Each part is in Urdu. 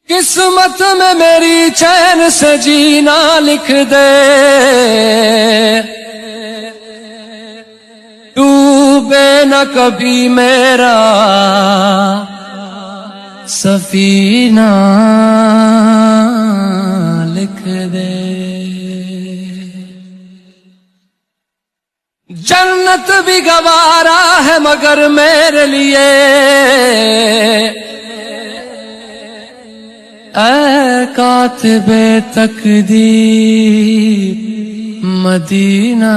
قسمت میں میری چین سے جینا لکھ دے، ڈوبے نہ کبھی میرا سفینہ لکھ دے۔ جنت بھی گوارا ہے مگر میرے لیے، اے کاتب تقدیر مدینہ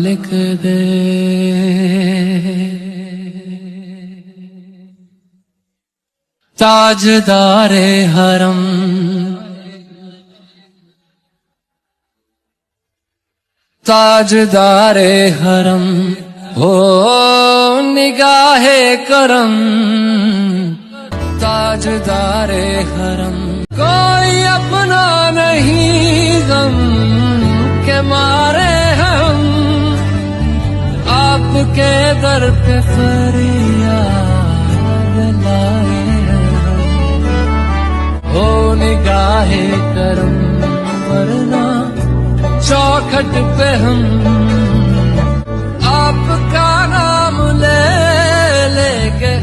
لکھ دے۔ تاجدار حرم تاجدار حرم ہو نگاہ کرم، تاجدار حرم کوئی اپنا نہیں غم کے مارے ہم، آپ کے در پہ فریاد لائے ہم، ہو نگاہ کرم ورنہ چوکھٹ پہ ہم آپ کا نام لے لے کے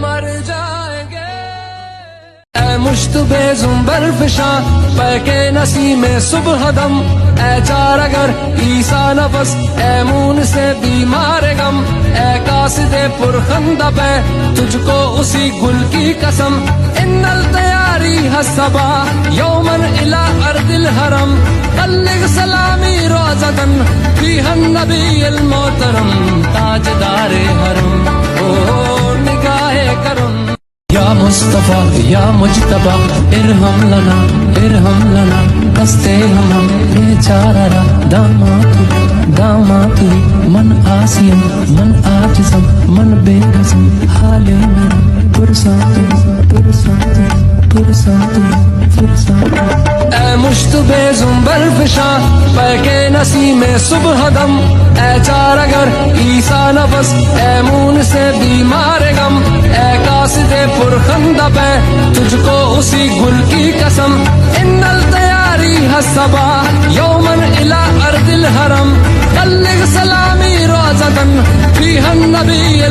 مر جائیں گے۔ اے مشتبہ زنبر فشاں پہ کے نسیم صبح دم، اے چار اگر عیسیٰ نفس، اے مون سے بیمار غم، اے قاصد پرخندہ پہ تجھ کو اسی گل کی قسم، ان التیاری حسبا یومن الى ارض الحرم، بلغ سلامی روزتن فیہا النبی المحترم، تاجدار حرم او نگاہ کرم۔ یا مصطفیٰ یا مجتبیٰ ارحم لنا دستے ہم بیچارہ دامات من آسیم من آجزم من بے قسم، حال میرا پرسات اے مشتبہ زنبر فشاں پہ کے نسیم صبح دم، اے چار اگر عیسیٰ نفس، اے مون سے بیمار غم، اے قاصد پرخندہ پہ تجھ کو اسی گل کی قسم، ان التیاری حسبا یومن الى ارض الحرم، بلغ سلامی روزتن فیہا النبی